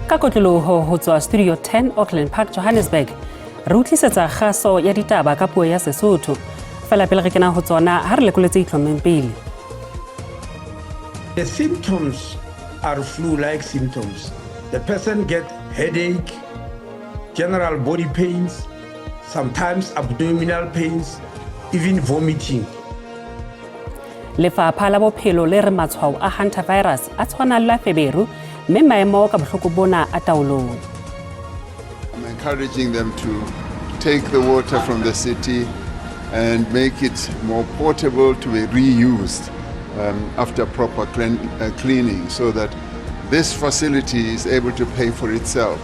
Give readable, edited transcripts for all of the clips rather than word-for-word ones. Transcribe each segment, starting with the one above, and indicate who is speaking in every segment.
Speaker 1: Ka kotloloho ho tswa Studio 10 Auckland Park, Johannesburg, re utlwisetsa kgaso ya ditaba ka puo ya Sesotho. Fela pele re kena ho tsona ha re lekoletse itlhomeng pele.
Speaker 2: The symptoms are flu-like symptoms. The person gets headache, general body pains, sometimes abdominal pains, even vomiting.
Speaker 1: Lefapha la bophelo le re matshwao a Hantavirus a tshwana le feberu mme maemo ka bohloko bona a taolong.
Speaker 3: I'm encouraging them to take the water from the city and make it more portable to be reused after proper cleaning, so that this facility is able to pay for itself.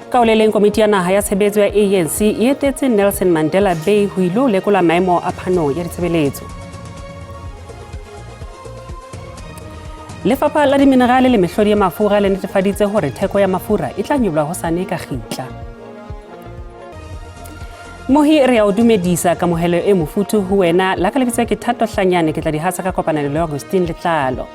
Speaker 1: Kaoleleng komiti ya naha ya tshebetso ya ANC e etetse Nelson Mandela Bay ho ilo lekola maemo a phano ya ditshebeletso. Lefapha la diminerale le mehlodi ya mafura le netefaditse hore theko ya mafura e tla nyolwa hosane ka khitla. Mohi re ya o dumedisa ka mohelo e mofutu ho wena la ka lebitsa ke Thato Hlanyane ke tla di hatsa ka kopanelo le Augustine Letlalo.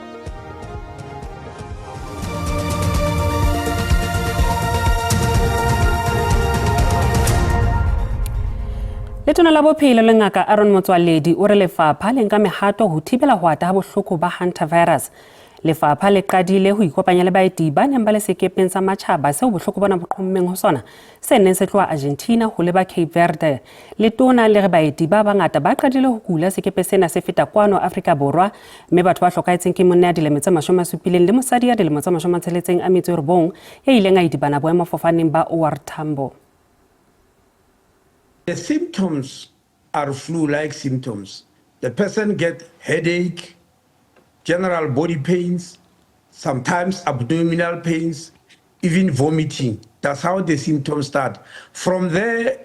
Speaker 1: Letona la bophelo le ngaka Aaron Motswaledi o re lefapha le nka mehato ho thibela ho ata ha bohloko ba Hantavirus. Lefapha le qadile ho ikopanya le baeti ba neng ba le sekepeng sa matjhaba seo bohloko bona bo qommeng ho sona se neng se tloa Argentina ho leba Cape Verde. Letona le re baeti ba bangata ba qadile ho kula sekepe sena se feta kwano Afrika Borwa mme batho ba hlokaetseng ke monna ya dilemo tse 70 le mosadi ya dilemo tse 69 ya ileng a idibana boemafofaneng ba OR Tambo.
Speaker 2: The symptoms are flu-like symptoms. The person gets headache, general body pains, sometimes abdominal pains, even vomiting. That's how the symptoms start. From there,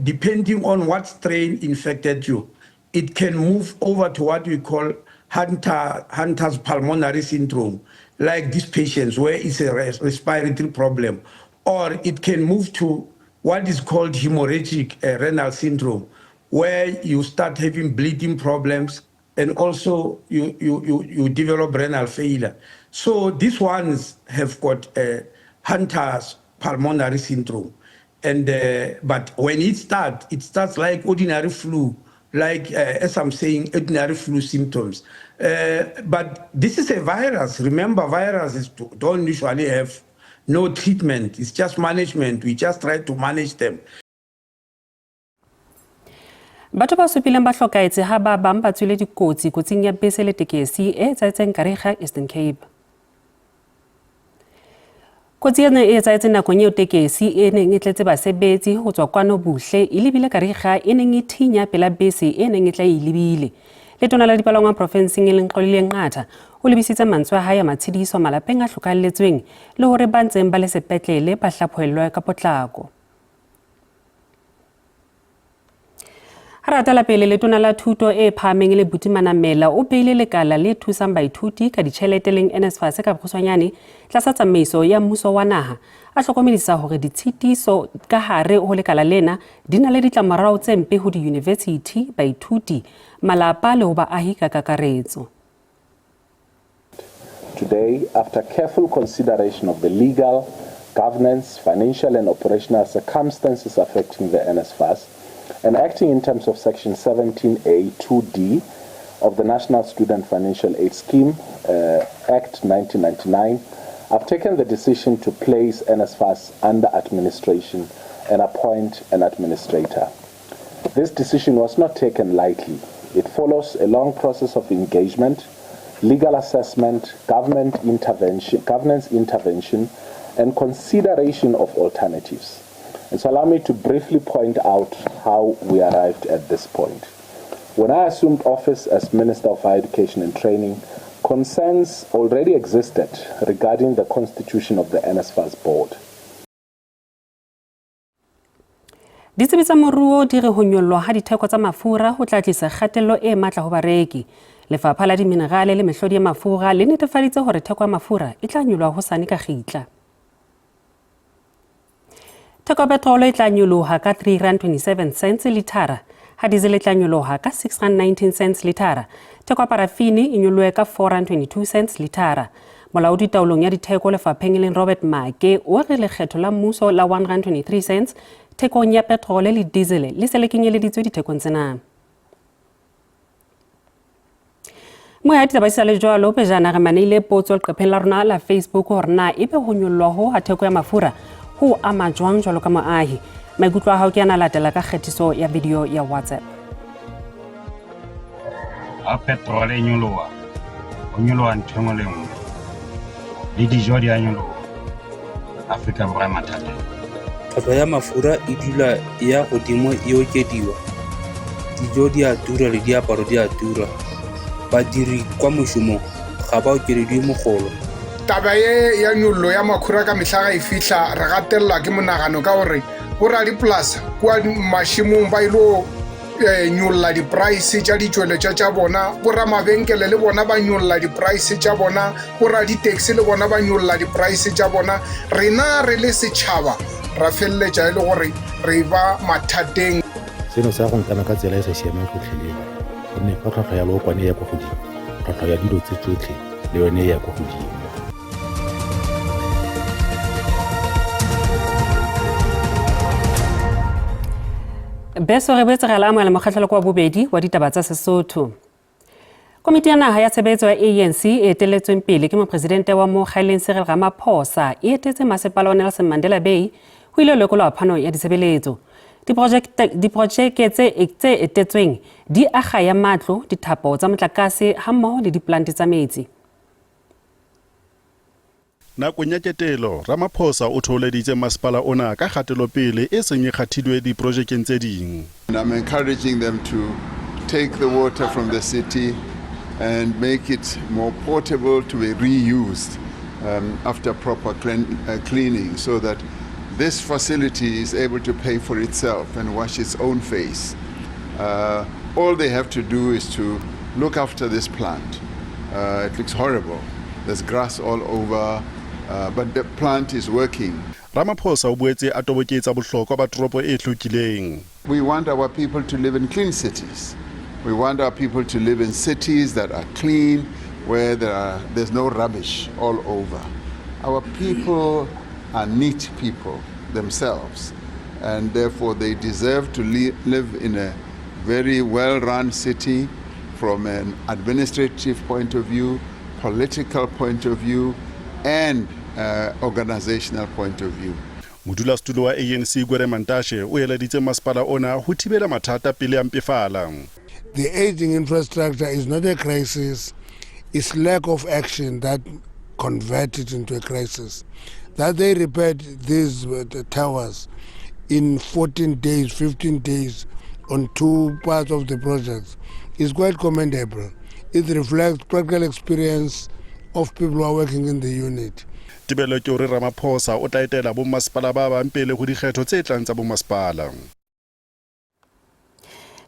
Speaker 2: depending on what strain infected you, it can move over to what we call Hunter's pulmonary syndrome, like these patients where it's a respiratory problem, or it can move to what is called hemorrhagic renal syndrome, where you start having bleeding problems and also you develop renal failure. So these ones have got Hunter's pulmonary syndrome. And but when it starts like ordinary flu, like as I'm saying, ordinary flu symptoms. But this is a virus. Remember, viruses don't usually have no treatment. It's just management. We just try to manage them.
Speaker 1: Batho ba supileng ba hlokaetse ha ba bang ba tswile dikotsi kotsing ya bese le tekesi e etsaetseng Kariga Eastern Cape. Kotsi ena e etsaetseng nakong eo tekesi e neng e tletse basebetsi ho tswa kwano buhle e lebile Kariga e neng e thinya pela bese e neng e tla e lebile. Letona la dipalangwang provinseng e leng Xolileng Nqatha o lebisitse mantswe a hae ya matshidiso malapeng a hlokalletsweng le hore ba ntseng ba le sepetlele ba hlaphohelwa ka potlako. Haratala pele letona la thuto e phahameng le Butimana Mela o beile lekala le thusang baithuti ka ditjhelete leng NSFAS ka bokgutshwanyane tlasa tsamaiso ya mmuso wa naha a hlokomedisa hore ditshitiso ka hare ho lekala lena di na le ditlamorao tse mpe ho di-university, baithuti, malapa le ho baahi ka kakaretso.
Speaker 4: Today, after careful consideration of the legal, governance, financial and operational circumstances affecting the NSFAS, and acting in terms of Section 17A 2D of the National Student Financial Aid Scheme, Act 1999, I've taken the decision to place NSFAS under administration and appoint an administrator. This decision was not taken lightly. It follows a long process of engagement, legal assessment, governance intervention, and consideration of alternatives. And so allow me to briefly point out how we arrived at this point. When I assumed office as Minister of Higher Education and Training, concerns already existed regarding the constitution of the NSFAS board.
Speaker 1: Ditsebi tsa moruo di re ho nyollwa ha ditheko tsa mafura ho tla tlisa kgatello e matla ho bareki. Lefapha la diminerale le mehlodi ya mafura le netefaditse hore theko ya mafura e tla nyollwa hosane ka khitla. Theko ya petrolo e tla nyoloha ka 3.27 cents litara, ha diesel e tla nyoloha ka 6.19 cents litara. Theko ya parafini e nyolohe ka 4.22 cents litara. Molaodi taolong ya ditheko lefapheng e leng Robert Make o re lekgetho la mmuso la R1.23 thekong ya petrole le diesel le se le kenyeleditswe dithekong tsena. Moya ditaba sa le jwalo pejana re maneile potso leqepheng la rona la Facebook hore na ebe ho nyollwa ho ha theko ya mafura ho ama jwang jwalo ka moahi. Maikutlo a hao ke ana latela ka kgethiso ya video ya WhatsApp.
Speaker 5: A petrole e nyoloha ho nyoloha ntho engwe le engwe le dijo di a nyoloha Afrika Borwa e mathateng.
Speaker 6: Tlhwatlhwa ya mafura e dula ya godimo e okediwa, dijo di a tura le diaparo di a tura, badiri kwa mošomong ga ba okedediwe mogolo.
Speaker 7: Taba ye ya nyollo ya makhura ka mehlaga e fihla re gatella ke monagano ka gore borra dipolasa kwa mašimong ba ilo nyolla di-price tša ditšweletša tša bona, borra mabenkele le bona ba nyolla di-price tša bona, borra di-taxi le bona ba nyolla di-price tša bona. Rena re le setšhaba ra feleletša e le gore re ba mathateng.
Speaker 8: Seno se a go nkana ka tsela e sa siameng gotlhelele gonne fa tlhwatlhwa ya lookwane ya kwa godimo, tlhwatlhwa ya dilo tse tsotlhe le yone ya kwa godimo.
Speaker 1: Beso re boetse re la amohela mokgahlelo wa bobedi wa ditaba tsa Sesotho. Komiti ya naha ya tshebetso ya ANC e eteletsweng pele ke mopresidente wa Mokgahleng Cyril Ramaphosa e etetse masepala wa Nelson Mandela Bay ho ile lekolwa phano ya ditshebeletso. Diprojeke tse etetsweng di akga ya matlo, dithapo tsa motlakase hammoho le diplanti tsa metsi.
Speaker 9: Nakong ya ketelo, Ramaphosa o tholeditse masepala ona ka kgatelopele e seng e kgathilwe diprojekeng tse ding.
Speaker 3: I'm encouraging them to take the water from the city and make it more portable to be reused after proper cleaning, so that this facility is able to pay for itself and wash its own face. All they have to do is to look after this plant. It looks horrible. There's grass all over. But the plant is working.
Speaker 9: Ramaphosa o boetse a toboketsa bohlokwa ba toropo e hlwekileng.
Speaker 3: We want our people to live in clean cities. We want our people to live in cities that are clean, where there's no rubbish all over. Our people are neat people themselves, and therefore they deserve to live in a very well-run city from an administrative point of view, political point of view, and organizational point of view.
Speaker 9: Modulasetulo wa ANC Gwere Mantashe o eleditse masepala ona ho thibela mathata pele a mpefala.
Speaker 10: The aging infrastructure is not a crisis, it's lack of action that converted it into a crisis. That they repaired these towers in 14 days, 15 days on two parts of the project is quite commendable. It reflects practical experience of people who are working in the unit.
Speaker 9: Tibelo ke hore Ramaphosa o tla etela bo masepala ba bang pele ho dikgetho tse tlang tsa bo masepala.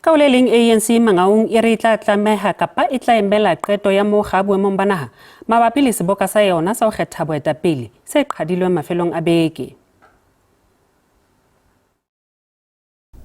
Speaker 1: Ka le leng ANC Mangaung e re tla tlameha kapa e tla emela qeto ya mokga boemong ba naha mabapi le seboka sa yona sa ho kgetha boetapele se qhadilweng mafelong a beke.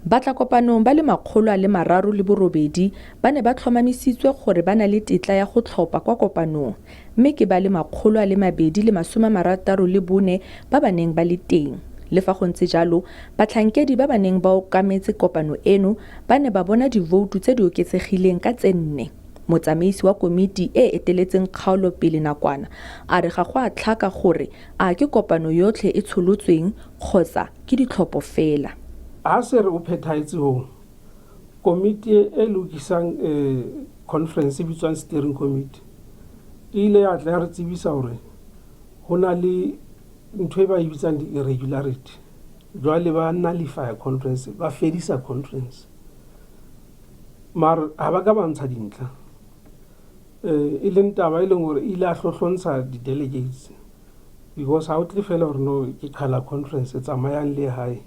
Speaker 11: Batla kopanong ba le 308 ba ne ba tlhomamisitswe gore ba na le tetla ya go tlhopha kwa kopanong, mme ke ba le 264 ba ba neng ba le teng. Le fa go ntse jalo, batlhankedi ba ba neng ba okametse kopano eno ba ne ba bona divoutu tse di oketsegileng ka tse 4. Motsamaisi wa komiti e eteletseng kgaolo pele nakwana a re ga go a tlhaka gore a ke kopano yotlhe e tsholotsweng kgotsa ke ditlhopho fela.
Speaker 12: A se re o phethaetse ho komiti e lokisang conference bitswang steering committee ile ya tla re tsebisa hore hona le ntwe ba ibitsang di irregularity jwale ba nullify conference ba fedisa conference mar ha ba ka bantsha dintlha e leng taba e leng hore ile a hlohlontsha di delegates because ha o tle fela hore no ke khala conference tsamayang le hae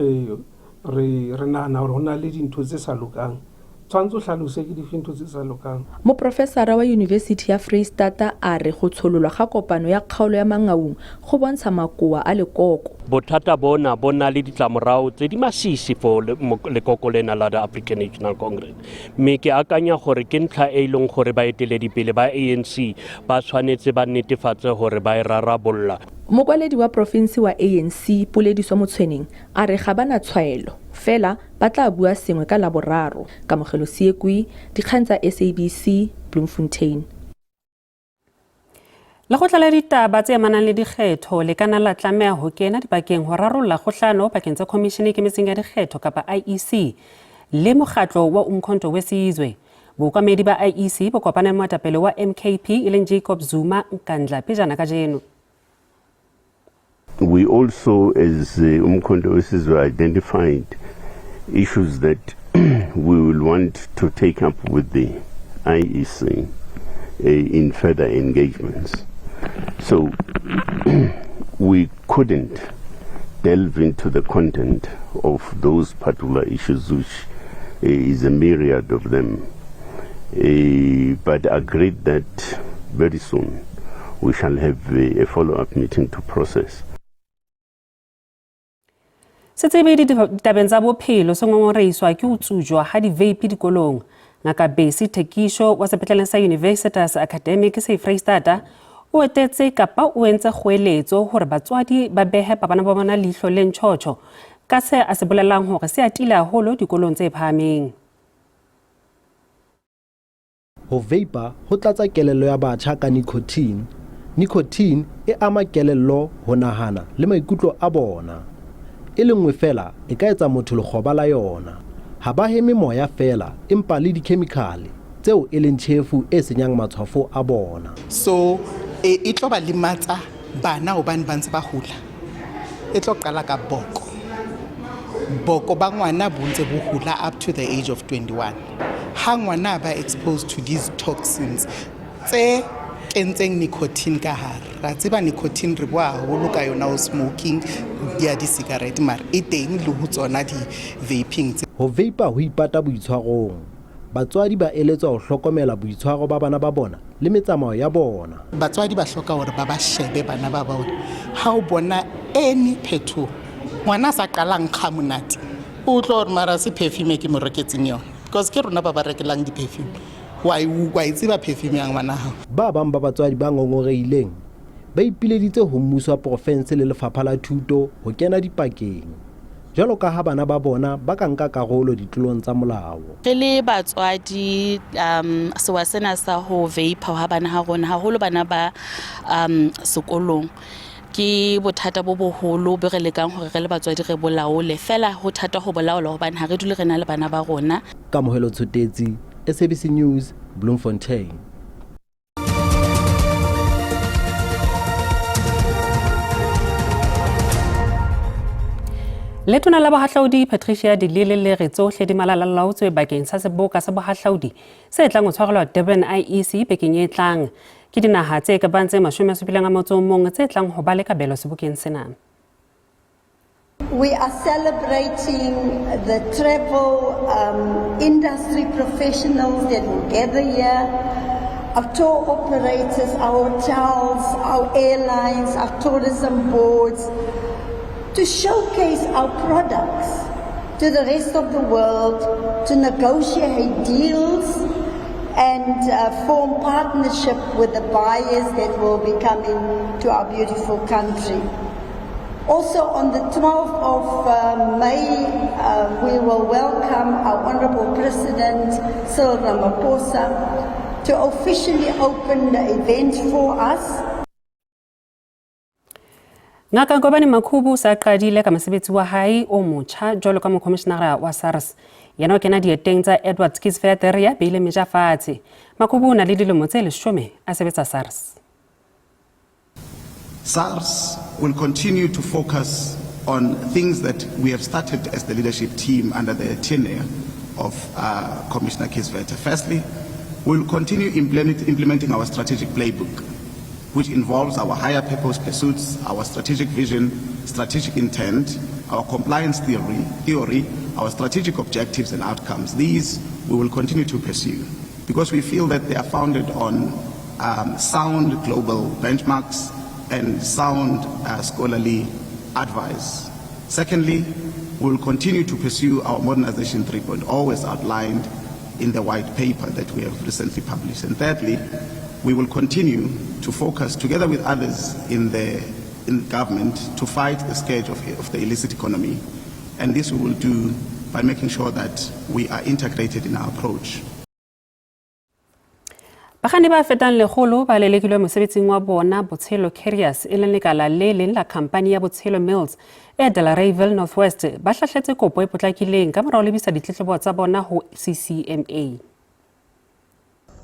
Speaker 12: re nahana hore hona le dintho tse sa lokang tshwantse o hlalose ke dintho tse sa lokang.
Speaker 11: Moprofesara wa University ya Freestata a re go tshololwa ga kopano ya kgaolo ya Mangaung go bontsha makoa a lekoko.
Speaker 13: Bothata bona bona le ditlamorao tse di masisi for lekoko lena la the African National Congress. Mme ke akanya gore ke ntlha e leng gore baeteledipele ba ANC ba tshwanetse ba netefatse gore ba e rarabolla.
Speaker 11: Mokwaledi wa province wa ANC Polediso Motshweneng a re ga bana tshwaelo fela ba tla bua sengwe ka laboraro. Kamogelo Siekwi, dikgang tsa SABC, Bloemfontein.
Speaker 1: La go tlala ditaba tse amanang le dikgetho le kana la tlameha ho kena dibakeng ho rarolla kgohlano pakeng tsa Commission e Ikemetseng ya Dikgetho kapa IEC le mokgatlo wa Umkhonto weSizwe. Bookamedi ba IEC bo kopana le moetapele wa MKP e leng Jacob Zuma Nkandla pejana ka jeno.
Speaker 14: We also, as Umkhonto weSizwe, identified issues that we will want to take up with the IEC in further engagements. So we couldn't delve into the content of those particular issues, which is a myriad of them, but agreed that very soon we shall have a follow-up meeting to process.
Speaker 1: Setsebedi ditabeng tsa bophelo se ngongoreiswa ke utsujwa ha di-vape dikolong. Ngaka Besi Tekisho wa sepetleleng sa Universitas Academic se Freistata o etetse kapa o entse kgoeletso hore batswadi ba behe bana ba bona leihlo le ntjhotjho ka se a se bolelang hore se atile haholo dikolong tse phahameng.
Speaker 15: Ho vapor ho tlatsa kelello ya batjha ka nicotine. Nicotine e ama kelello, ho nahana le maikutlo a bona. E le nngwe fela e ka etsa motho lekgoba la yona. Ha ba heme moya fela empa le dikhemikhale tseo e leng tjhefu e senyang matshwafo a bona.
Speaker 16: So e tlo ba limatsa bana hobane ba ntse ba hula. E tlo qala ka boko ba ngwana bo ntse bo hula up to the age of 21. Ha ngwana ba exposed to these toxins tse kentseng nicotine ka hare. Ra tseba nicotine re bua haholo ka yona o smoking ya di-cigarette mara e teng le ho tsona di-vaping.
Speaker 15: Ho vapor ho ipata boitshwarong. Batswadi ba eletswa ho hlokomela boitshwaro ba bana ba bona le metsamao ya bona.
Speaker 16: Batswadi ba hloka hore ba shebe bana ba bona. Ha o bona any phetho ngwana sa qalang kha monate o tlo re mara se perfume ke mo reketseng yona because ke rona ba ba rekelang di-perfume. Wa itseba perfume ya ngwana hao.
Speaker 15: Ba bang ba batswadi ba ngongoreileng ba ipileditse ho mmuso wa province le lefapha la thuto ho kena dipakeng jalo ka ha bana ba bona ba ka nka karolo ditlolong tsa molao.
Speaker 17: Re le batswadi sewa sena sa ho vapor ha bana ha rona haholo bana ba sekolong ke bothata bo boholo be re lekang hore re le batswadi re bolaole fela ho thata ho bolaola hobane ha re dule re na le bana ba rona.
Speaker 15: Kamohelo Tshotetsi, SABC News, Bloemfontein.
Speaker 1: Letona la bohahlaudi Patricia de Lille le re tsohle di malalalaotswe bakeng sa seboka sa bohahlaudi se tlang ho tshwarelwa Durban IEC bekeng e tlang ke dinaha tse ka bang tse 71 tse tlang ho ba le kabelo sebokeng sena.
Speaker 18: We are celebrating the travel industry professionals that will gather here, our tour operators, our hotels, our airlines, our tourism boards, to showcase our products to the rest of the world, to negotiate deals and form partnership with the buyers that will be coming to our beautiful country. Also on the 12th of May, we will welcome our Honourable President, Cyril Ramaphosa, to officially open the event for us.
Speaker 1: Ngaka Ngobane Makhubu sa qadile ka mosebetsi wa hae o motjha jwalo ka mokomishenara wa SARS. Yena o kena dieteng tsa Edward Kisfeter ya beile meja fatshe. Makhubu na le dilemo tse 10 a sebetsa SARS.
Speaker 19: SARS will continue to focus on things that we have started as the leadership team under the tenure of Commissioner Kisfeter. Firstly, we'll continue implementing our strategic playbook, which involves our higher purpose pursuits, our strategic vision, strategic intent, our compliance theory, our strategic objectives and outcomes. These we will continue to pursue because we feel that they are founded on sound global benchmarks and sound scholarly advice. Secondly, we will continue to pursue our modernization 3.0 as outlined in the white paper that we have recently published. And thirdly, we will continue to focus together with others in government to fight the scourge of the illicit economy. And this we will do by making sure that we are integrated in our approach.
Speaker 1: Bakganni ba fetang lekgolo ba lelekilwe mosebetsing wa bona Botshelo Carriers e leng lekala le leng la khampani ya Botshelo Mills e Delareyville North West ba hlahletse kopo e potlakileng ka morao lebisa ditletlebo tsa bona ho CCMA.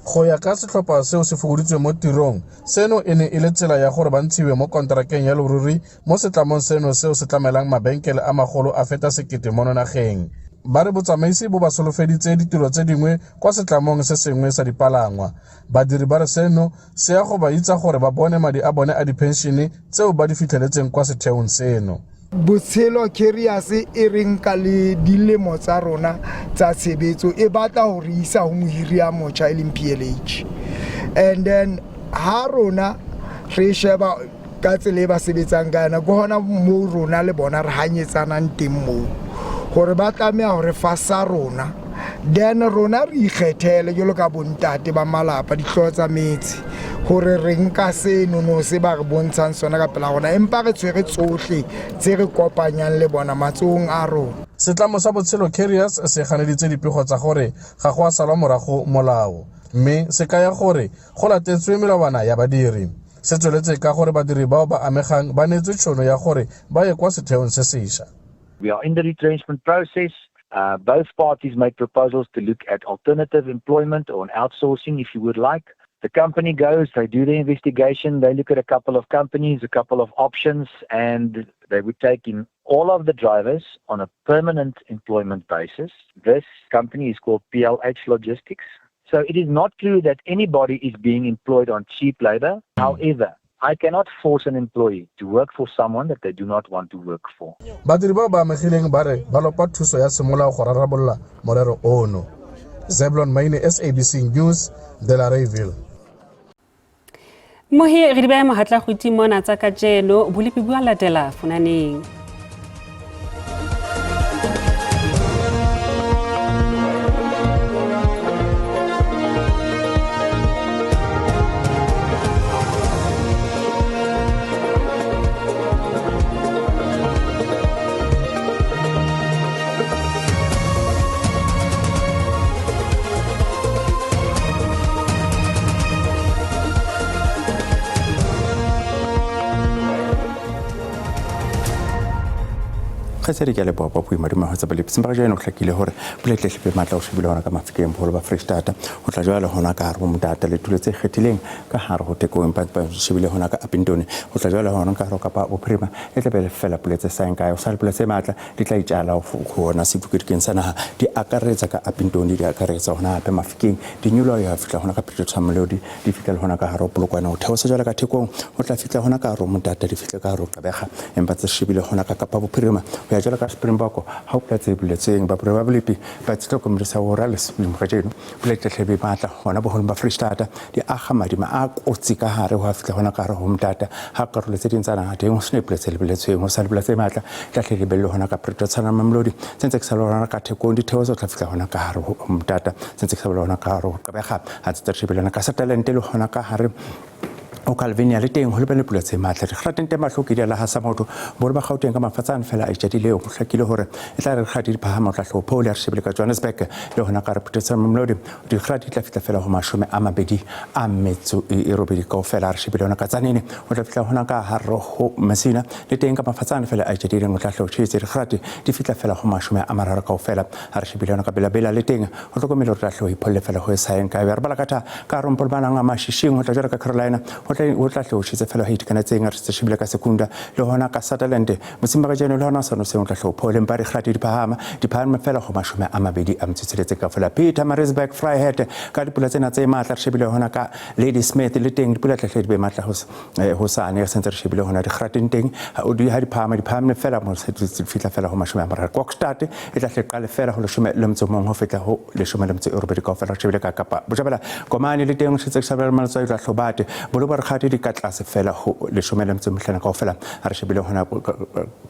Speaker 20: Go ya ka setlhopha seo se fokoditswe mo tirong, seno e ne e le tsela ya gore ba ntshiwe mo kontrakeng ya leruri mo setlamong seno seo se tlamelang mabenkele a magolo a feta 1,000 mo nageng. Ba re botsamaisi bo ba solofeditse ditiro tse dingwe kwa setlamong se sengwe sa dipalangwa. Badiri ba re seno se ya go ba itsa gore ba bone madi a bone a dipensione tseo ba di fitlheletseng kwa setheong seno.
Speaker 21: Botshelo Carriers e reng ka le dilemo tsa rona tsa tshebetso e batla ho re isa ho mohiri ya motjha eleng PLH. And then ha rona re sheba ka tsele ba sebetsang ka yona go hona mo rona le bona re hanyetsana teng mo gore ba tlameha hore fa sa rona then rona re ikgethele jalo ka bontate ba malapa ditlho tsa metsi gore re nka seno no se ba re bontshang sona ka pela rona empa re tshwere tsohle tse re kopanyang le bona matsong a rona.
Speaker 20: Setlamo sa Botshelo Carriers se ganeditse dipego tsa gore ga go a salwa morago molao mme se kaya gore go latetswe melawana ya badiri. Se tsweletse ka gore badiri bao ba amegang ba netswe tšhono ya gore ba ye kwa setheong se sešwa.
Speaker 22: We are in the retrenchment process. Both parties made proposals to look at alternative employment or outsourcing, if you would like. The company goes, they do the investigation, they look at a couple of companies, a couple of options, and they would take in all of the drivers on a permanent employment basis. This company is called PLH Logistics. So it is not true that anybody is being employed on cheap labor. However, I cannot force an employee to work for someone that they do not want to work for.
Speaker 20: Badiri ba ba amegileng ba re ba lopa thuso ya semolao go rarabolla morero ono. Zebulon Maine, SABC News, Delareyville.
Speaker 1: Mohi re di ba mohatla go itimona tsa ka jeno bolipi bua latela funaneng.
Speaker 23: Khaseri ke le bopa pui madima ho tsabale psimba jeno hlakile hore buletlehle matla o shebile hona ka mafikeng bolo ba Freestata ho tla jwale hona ka hare ho motata le tuletse kgethileng ka hare ho tekong ba shebile hona ka Apintoni ho tla jwale hona ka hare ka ba bophirima e tla bele fela buletse sa nka yo sala buletse matla di tla itjala ho hona sefukirikeng sana di akaretsa ka Apintoni di akaretsa hona pe mafikeng di nyulo ya fitla hona ka Pretoria Melody di fitla hona ka hare ho polokwana ho theosa jwale ka tekong ho tla fitla hona ka hare ho motata di fitla ka hare ho Qabega empa tse shebile hona ka Kapa bophirima ya jwale ka Springbok ha o platse buletseng ba probability ba tsetlo komrisa ho rale Springbok jeno buletle be matla hona bo ba Freestata di aga madima a kotsi ka hare ho fitla hona ka hare ho motata ha ka role tse dintsana ha teng sne pletse le buletseng ho sa le buletse matla tla hle bello hona ka Pretoria Melody sentse ke sa lona ka tekong di theoso tla fitla hona ka hare ho motata sentse ke sa lona ka hare ho Qabega ha tsetsa shebelana ka sa talente le hona ka hare o Calvinia le teng ho le bele puletse matla re kgatente mahloki di la ha sa motho bo ba gauteng ka mafatsana fela a itjadile ho hlakile hore e tla re khadi di phahama tla hlo Paul ya shebile ka Johannesburg le hona ka Pretoria Melody di khadi tla fitla fela ho mashome a mabedi a metso e robedi ka fela re shebile hona ka tsanene o tla fitla hona ka harro ho Masina le teng ka mafatsana fela a itjadile ngo tla hlo tshitse re khadi di fitla fela ho mashome a mararo ka fela ha re shebile hona ka bela le teng ho tlokomelo tla hlo ipholle fela ho saeng ka ya re balakatha ka rompol bana nga mashishing ho tla jara ka Carolina o tla tle o tshitse fela ho itekanetseng re se shebile ka sekunda le hona ka Sutherland mosimagajeno le hona sono se o tla tle o phole mpa re kgati diphahama fela go mashome a mabedi a mtsitseletse ka fela Peter Marisburg Fryhead ka dipula tsena tse matla re shebile hona ka Lady Smith le teng dipula tle di be matla ho sane re sentse re shebile hona di kgateng teng o di ha diphahama fela mo se fitla fela ho mashome a mararo Kokstad e tla tle qale fela ho leshome le mtsomong ho fetla ho leshome le mtse Robert ka fela re shebile ka Kapa Bojabela Komane le teng se tsebela maltswa tla hlobate bolo ba re khati di ka tlase fela ho leshome le mtse mhlana ka fela ha re shebile hona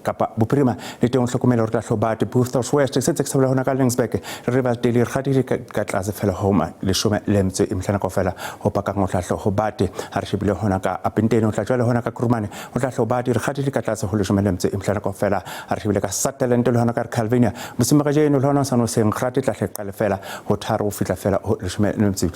Speaker 23: Kapa Bophirima le teng hlokomela re tla hlobate Boothers West se tsebela hona ka Lingsburg Rivers Daily re khati di ka tlase fela ho leshome le mtse mhlana ka fela ho paka ngotla hlobate ha re shebile hona ka Apinteni o tla jwale hona ka Kurumane o tla hlobate re khati di ka tlase ho leshome le mtse mhlana ka fela ha re shebile ka Sutherland le hona ka Calvinia mosimagajeno le hona sano seng khati tla hle fela ho tharo ho fitla fela ho leshome le mtse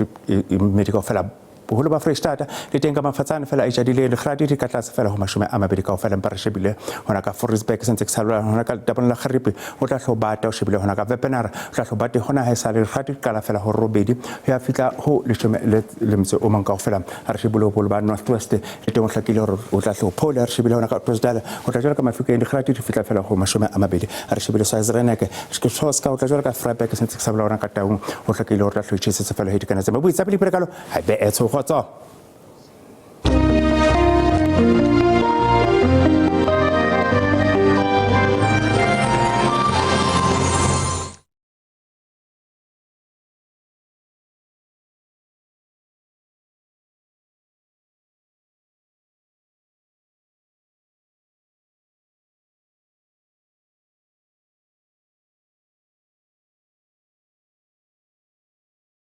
Speaker 23: medical fela boholo ba Freistata le teng ka mafatsane fela e jadile le kgadi di ka tlase fela ho mashome a mabedi ka fela mpa re shebile hona ka Foresburg sentse ke salwa hona ka Durban la Kharipi o tla hlobata o shebile hona ka Wepener o tla hlobate hona ha esale kgadi kala fela ho robedi ya fitla ho leshome le mtse o mang ka fela ha re shebile ho ba Northwest le teng o hlakile hore o tla hlophola re shebile hona ka President o tla jwala ka Mafikeng kgadi di fitla fela ho mashome a mabedi ha re shebile Swaziland ke Soska o tla jwala ka Freiburg sentse ke salwa hona ka Taung o hlakile hore tla hloitshetse fela he dikana tse ba buitsa pele kalo ha be etso kgotso